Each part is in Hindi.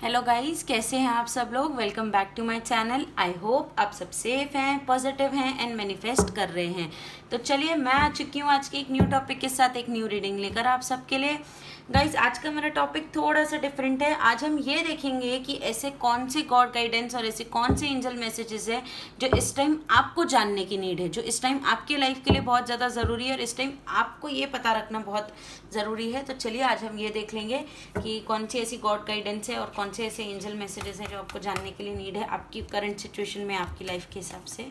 हेलो गाइस, कैसे हैं आप सब लोग। Welcome back to my channel. I hope आप सब सेफ हैं, पॉजिटिव हैं एंड मैनिफेस्ट कर रहे हैं। तो चलिए, मैं आ चुकी हूँ आज के एक न्यू टॉपिक के साथ, एक न्यू रीडिंग लेकर आप सबके लिए। गाइस, आज का मेरा टॉपिक थोड़ा सा डिफरेंट है। आज हम ये देखेंगे कि ऐसे कौन से गॉड गाइडेंस और ऐसे कौन से एंजल मैसेजेस है जो इस टाइम आपको जानने की नीड है, जो इस टाइम आपके लाइफ के लिए बहुत ज़्यादा ज़रूरी है और इस टाइम आपको ये पता रखना बहुत ज़रूरी है। तो चलिए, आज हम ये देख लेंगे कि कौन सी ऐसी गॉड गाइडेंस है और कौन से ऐसे एंजल मैसेजेस हैं जो आपको जानने के लिए नीड है आपकी करंट सिचुएशन में, आपकी लाइफ के हिसाब से।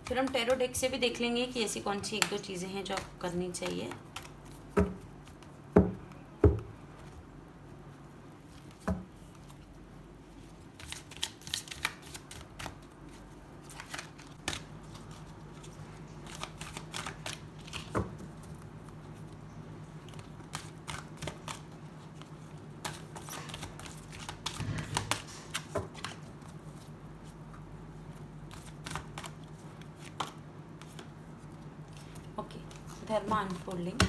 फिर हम टैरो डेक से भी देख लेंगे कि ऐसी कौन सी एक दो चीज़ें हैं जो आपको करनी चाहिए। Okay, dharma unfolding.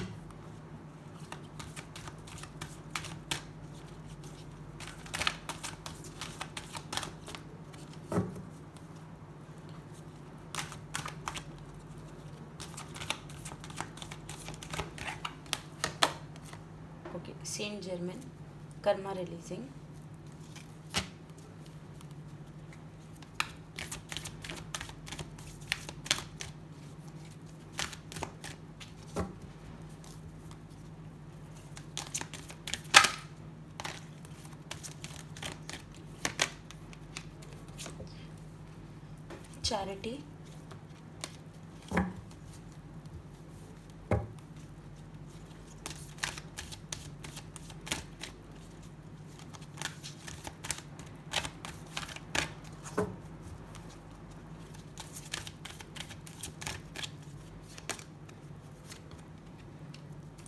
Okay, saint Germain, karma releasing. Charity.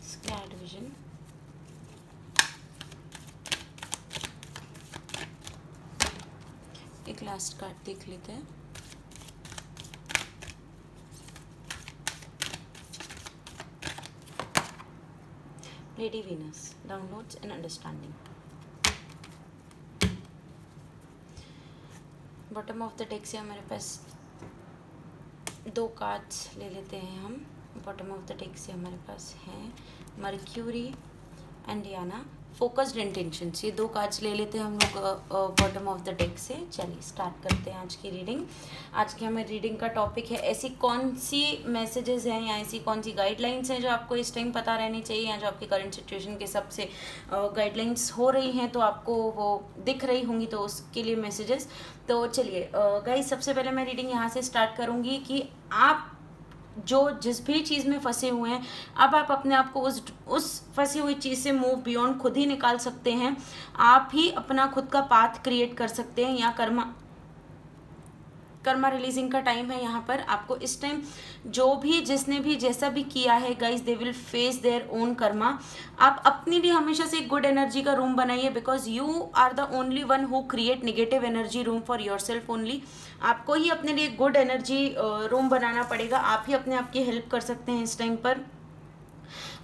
Squad vision. एक लास्ट कार्ड देख लेते हैं। Lady Venus, downloads and understanding. Bottom of the deck से हमारे पास दो कार्ड्स ले लेते हैं हम। बॉटम ऑफ द डेक से हमारे पास हैं mercury and Diana, focused intentions. ये दो कार्ड्स ले लेते हैं हम लोग बॉटम ऑफ द डेक से। चलिए स्टार्ट करते हैं आज की रीडिंग। आज की हमारी रीडिंग का टॉपिक है ऐसी कौन सी मैसेजेस हैं या ऐसी कौन सी गाइडलाइंस हैं जो आपको इस टाइम पता रहनी चाहिए, या जो आपकी करंट सिचुएशन के हिसाब से गाइडलाइंस हो रही हैं तो आपको वो दिख रही होंगी, तो उसके लिए मैसेजेस। तो चलिए गाइस, सबसे पहले मैं रीडिंग यहाँ से स्टार्ट करूँगी कि आप जो जिस भी चीज़ में फंसे हुए हैं, अब आप अपने आप को उस फंसी हुई चीज़ से मूव बियॉन्ड खुद ही निकाल सकते हैं। आप ही अपना खुद का पाथ क्रिएट कर सकते हैं। या कर्मा रिलीजिंग का टाइम है यहाँ पर। आपको इस टाइम जो भी जिसने भी जैसा भी किया है guys, they will face their own karma. आप अपनी भी हमेशा से एक गुड एनर्जी का रूम बनाइए, because you are the only one who create negative energy room for yourself only. आपको ही अपने लिए गुड एनर्जी रूम बनाना पड़ेगा। आप ही अपने आप की हेल्प कर सकते हैं इस टाइम पर।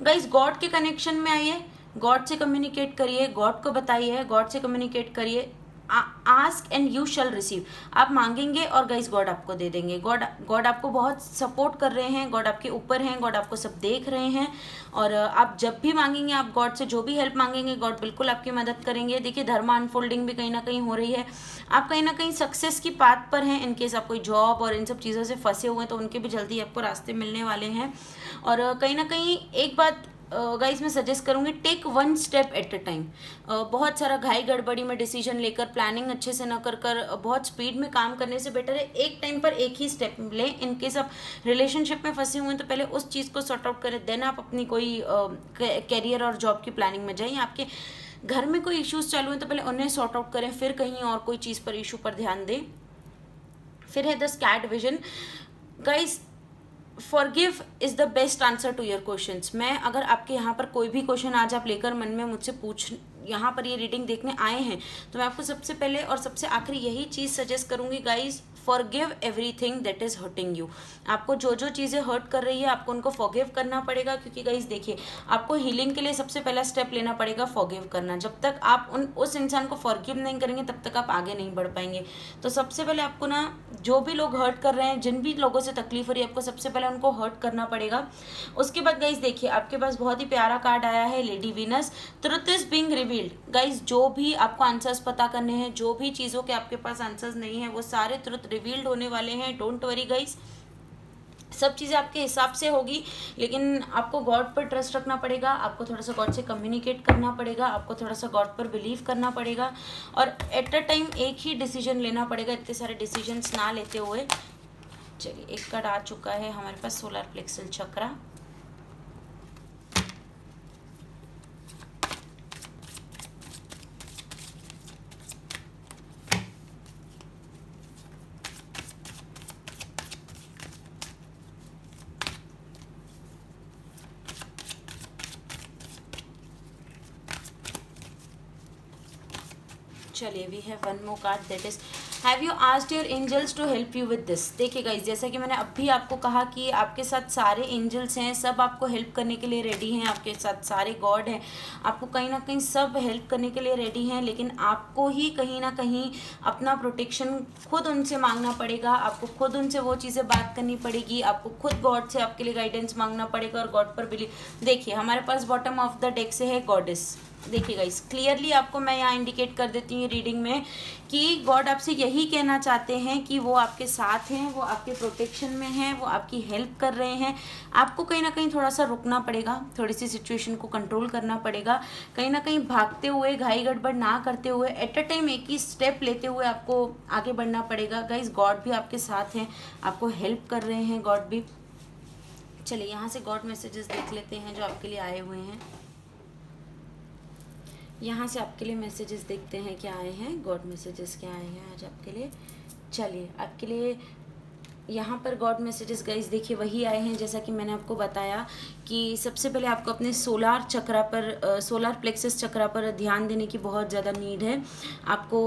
गाइज, गॉड के कनेक्शन में आइए, गॉड से कम्युनिकेट करिए, गॉड को बताइए, गॉड से कम्युनिकेट करिए। Ask and you shall receive. आप मांगेंगे और गाइस गॉड आपको दे देंगे। गॉड आपको बहुत सपोर्ट कर रहे हैं, गॉड आपके ऊपर हैं, गॉड आपको सब देख रहे हैं। और आप जब भी मांगेंगे, आप गॉड से जो भी हेल्प मांगेंगे, गॉड बिल्कुल आपकी मदद करेंगे। देखिए, धर्मा अनफोल्डिंग भी कहीं ना कहीं हो रही है। आप कहीं ना कहीं सक्सेस की पाथ पर हैं। इनकेस आप कोई जॉब और इन सब चीज़ों से फंसे हुए हैं तो उनके भी जल्दी आपको रास्ते मिलने वाले हैं। और कहीं ना कहीं एक बात गाइस मैं सजेस्ट करूँगी, take one step at a time. बहुत सारा घाई गड़बड़ी में डिसीजन लेकर, प्लानिंग अच्छे से न कर कर बहुत स्पीड में काम करने से बेटर है एक टाइम पर एक ही स्टेप लें। इनकेस आप रिलेशनशिप में फंसे हुए हैं तो पहले उस चीज़ को सॉर्ट आउट करें, देन आप अपनी कोई कैरियर और जॉब की प्लानिंग में जाएं। आपके घर में कोई इश्यूज चालू हैं तो पहले उन्हें सॉर्ट आउट करें, फिर कहीं और कोई चीज़ पर इशू पर ध्यान दें। फिर है द स्कैड vision. Guys, forgive is the best answer to your questions. मैं अगर आपके यहाँ पर कोई भी क्वेश्चन आज आप लेकर मन में मुझसे पूछ यहाँ पर ये रीडिंग देखने आए हैं तो मैं आपको सबसे पहले और सबसे आखिरी यही चीज़ सजेस्ट करूँगी guys, forgive everything that is hurting you. आपको जो जो चीज़ें हर्ट कर रही है आपको उनको फॉरगिव करना पड़ेगा, क्योंकि गाइस देखिए आपको हीलिंग के लिए सबसे पहला स्टेप लेना पड़ेगा फॉरगिव करना। जब तक आप उस इंसान को फॉरगिव नहीं करेंगे तब तक आप आगे नहीं बढ़ पाएंगे। तो सबसे पहले आपको ना जो भी लोग हर्ट कर रहे हैं, जिन भी लोगों से तकलीफ हो रही है, आपको सबसे पहले उनको हर्ट करना पड़ेगा। उसके बाद गाइस देखिए आपके पास बहुत ही प्यारा कार्ड आया है lady Venus, truth is being revealed. Guys जो भी आपको आंसर्स पता करने हैं, जो भी चीज़ों के आपके पास आंसर्स नहीं है, वो सारे ट्रुथ रिवील्ड होने वाले हैं। डोंट वरी गाइस, सब चीज़ें आपके हिसाब से होगी, लेकिन आपको गॉड पर ट्रस्ट रखना पड़ेगा, आपको थोड़ा सा गॉड से कम्युनिकेट करना पड़ेगा, आपको थोड़ा सा गॉड पर बिलीव करना पड़ेगा, और एट अ टाइम एक ही डिसीजन लेना पड़ेगा, इतने सारे डिसीजंस ना लेते हुए। चलिए एक कार्ड आ चुका है हमारे पास, सोलर प्लेक्सल चक्रा। चलिए we have one more card, that is have you asked your angels to help you with this. देखिए गाइस, जैसा कि मैंने अभी आपको कहा कि आपके साथ सारे एंजल्स हैं, सब आपको हेल्प करने के लिए रेडी हैं, आपके साथ सारे गॉड हैं, आपको कहीं ना कहीं सब हेल्प करने के लिए रेडी हैं, लेकिन आपको ही कहीं ना कहीं अपना प्रोटेक्शन खुद उनसे मांगना पड़ेगा, आपको खुद उनसे वो चीज़ें बात करनी पड़ेगी, आपको खुद गॉड से आपके लिए गाइडेंस मांगना पड़ेगा और गॉड पर बिलीव। देखिए हमारे पास बॉटम ऑफ द डेक से है गॉडेस। देखिए गाइस क्लियरली आपको मैं यहाँ इंडिकेट कर देती हूँ रीडिंग में कि गॉड आपसे यही कहना चाहते हैं कि वो आपके साथ हैं, वो आपके प्रोटेक्शन में हैं, वो आपकी हेल्प कर रहे हैं। आपको कहीं ना कहीं थोड़ा सा रुकना पड़ेगा, थोड़ी सी सिचुएशन को कंट्रोल करना पड़ेगा, कहीं ना कहीं भागते हुए घाई गड़बड़ ना करते हुए एट अ टाइम एक ही स्टेप लेते हुए आपको आगे बढ़ना पड़ेगा। गाइस गॉड भी आपके साथ हैं, आपको हेल्प कर रहे हैं गॉड भी। चलिए यहाँ से गॉड मैसेजेस देख लेते हैं जो आपके लिए आए हुए हैं। यहाँ से आपके लिए मैसेजेस देखते हैं क्या आए हैं, गॉड मैसेजेस क्या आए हैं आज आपके लिए। चलिए आपके लिए यहाँ पर गॉड मैसेजेस गाइस देखिए वही आए हैं जैसा कि मैंने आपको बताया कि सबसे पहले आपको अपने सोलार चक्रा पर, सोलार प्लेक्सस चक्रा पर ध्यान देने की बहुत ज़्यादा नीड है। आपको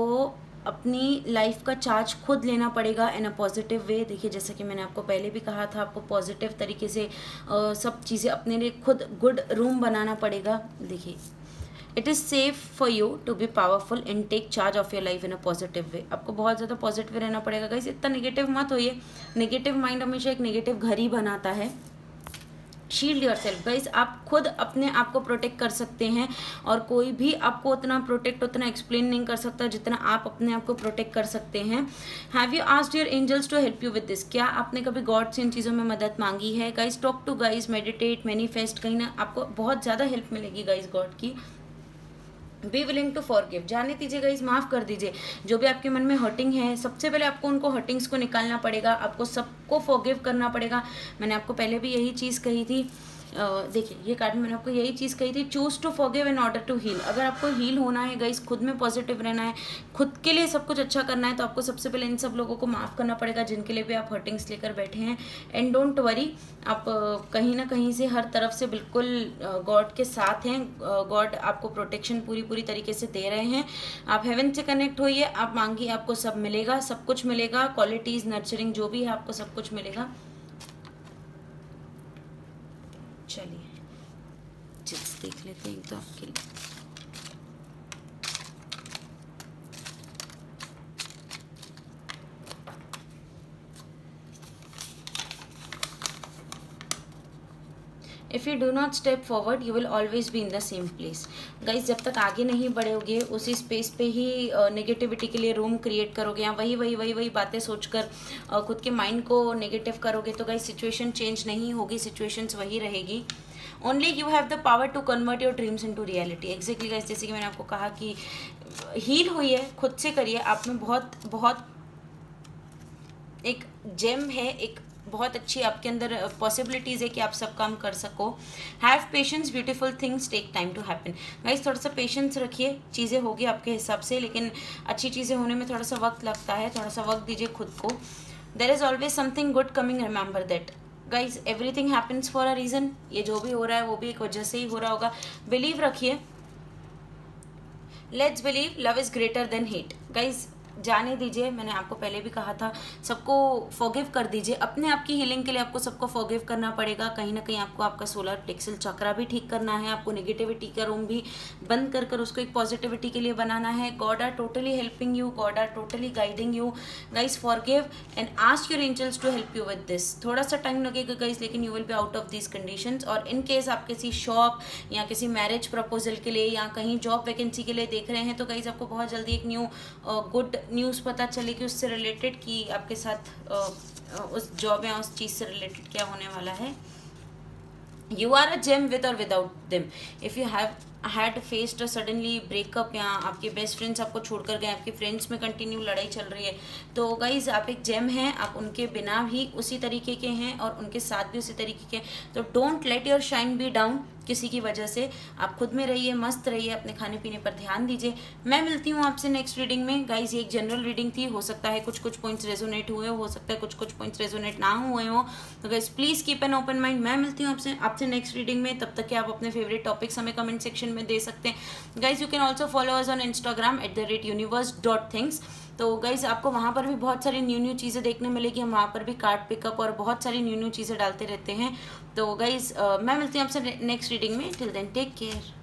अपनी लाइफ का चार्ज खुद लेना पड़ेगा इन अ पॉजिटिव वे। देखिए जैसा कि मैंने आपको पहले भी कहा था, आपको पॉजिटिव तरीके से सब चीज़ें अपने लिए खुद गुड रूम बनाना पड़ेगा। देखिए it is safe for you to be powerful and take charge of your life in a positive way. आपको बहुत ज़्यादा पॉजिटिव रहना पड़ेगा गाइस, इतना नेगेटिव मत होइए। नेगेटिव माइंड हमेशा एक नेगेटिव घर ही बनाता है। शील्ड योर सेल्फ गाइज, आप खुद अपने आप को प्रोटेक्ट कर सकते हैं और कोई भी आपको उतना प्रोटेक्ट, उतना एक्सप्लेन नहीं कर सकता जितना आप अपने आप को प्रोटेक्ट कर सकते हैं। Have you asked your angels to help you with this. क्या आपने कभी गॉड से इन चीज़ों में मदद मांगी है? Guys talk to guys, meditate, manifest, कहीं ना आपको बहुत ज़्यादा हेल्प मिलेगी गाइज गॉड की। बी विलिंग टू फॉरगिव, जाने दीजिए गाइस, माफ़ कर दीजिए जो भी आपके मन में हर्टिंग है। सबसे पहले आपको उनको हर्टिंग्स को निकालना पड़ेगा, आपको सबको फॉरगिव करना पड़ेगा। मैंने आपको पहले भी यही चीज़ कही थी। देखिए ये कार्ड में मैंने आपको यही चीज़ कही थी, choose to forgive in order to heal. अगर आपको हील होना है गाइस, खुद में पॉजिटिव रहना है, खुद के लिए सब कुछ अच्छा करना है, तो आपको सबसे पहले इन सब लोगों को माफ़ करना पड़ेगा जिनके लिए भी आप हर्टिंग्स लेकर बैठे हैं। एंड डोंट वरी, आप कहीं ना कहीं से हर तरफ से बिल्कुल गॉड के साथ हैं। गॉड आपको प्रोटेक्शन पूरी पूरी तरीके से दे रहे हैं। आप हेवन से कनेक्ट होइए, आप मांगिए, आपको सब मिलेगा, सब कुछ मिलेगा। क्वालिटीज़, नर्चरिंग जो भी है आपको सब कुछ मिलेगा। चलिए चिट्स देख लेते हैं एक तो आपके लिए। If you do not step forward you will always be in the same place. Guys जब तक आगे नहीं बढ़ोगे उसी स्पेस पे ही नेगेटिविटी के लिए रूम क्रिएट करोगे, या वही बातें सोचकर खुद के माइंड को नेगेटिव करोगे, तो गाइज सिचुएशन चेंज नहीं होगी, सिचुएशंस वही रहेगी। Only you have the power to convert your dreams into reality. Exactly guys, जैसे कि मैंने आपको कहा कि हील हुई है, खुद से करिए। आप में बहुत बहुत एक जेम है, एक बहुत अच्छी आपके अंदर पॉसिबिलिटीज़ है कि आप सब काम कर सको। Have patience, beautiful things take time to happen. Guys थोड़ा सा पेशेंस रखिए, चीज़ें होगी आपके हिसाब से, लेकिन अच्छी चीज़ें होने में थोड़ा सा वक्त लगता है, थोड़ा सा वक्त दीजिए खुद को। There is always something good coming, remember that. Guys everything happens for a reason. ये जो भी हो रहा है वो भी एक वजह से ही हो रहा होगा। बिलीव रखिए, let's believe love is greater than hate. Guys जाने दीजिए, मैंने आपको पहले भी कहा था, सबको फॉरगिव कर दीजिए। अपने आप की हीलिंग के लिए आपको सबको फॉरगिव करना पड़ेगा। कहीं ना कहीं आपको आपका सोलर प्लेक्सस चक्रा भी ठीक करना है, आपको नेगेटिविटी का रूम भी बंद कर उसको एक पॉजिटिविटी के लिए बनाना है। God are totally helping you, God are totally guiding you guys. Forgive and ask your angels to help you with this. थोड़ा सा टाइम लगेगा गाइज, लेकिन you will be out of this conditions. और इन केस आप किसी शॉप या किसी मैरिज प्रपोजल के लिए या कहीं जॉब वैकेंसी के लिए देख रहे हैं, तो गाइज आपको बहुत जल्दी एक न्यू गुड न्यूज़ पता चले कि उससे रिलेटेड कि आपके साथ उस जॉब या उस चीज़ से रिलेटेड क्या होने वाला है। You are a gem with और without them. If you have had faced suddenly breakup या आपके बेस्ट फ्रेंड्स आपको छोड़कर गए, आपके फ्रेंड्स में कंटिन्यू लड़ाई चल रही है, तो गाइज आप एक जेम हैं, आप उनके बिना भी उसी तरीके के हैं और उनके साथ भी उसी तरीके के हैं। तो don't let your shine be down किसी की वजह से। आप खुद में रहिए, मस्त रहिए, अपने खाने पीने पर ध्यान दीजिए। मैं मिलती हूँ आपसे नेक्स्ट रीडिंग में। गाइज ये एक जनरल रीडिंग थी, हो सकता है कुछ पॉइंट्स रेजोनेट हुए हो सकता है कुछ पॉइंट्स रेजोनेट ना हुए हो। तो guys please keep an open mind. मैं मिलती हूँ आपसे नेक्स्ट रीडिंग में। तब तक कि आप अपने फेवरेट टॉपिक्स हमें कमेंट सेक्शन में दे सकते हैं। Guys you can also follow us on Instagram @universe.things। तो गाइज आपको वहाँ पर भी बहुत सारी न्यू चीज़ें देखने मिलेगी। हम वहाँ पर भी कार्ड पिकअप और बहुत सारी न्यू चीज़ें डालते रहते हैं। तो गाइज मैं मिलती हूँ आपसे नेक्स्ट रीडिंग में। Till then take care.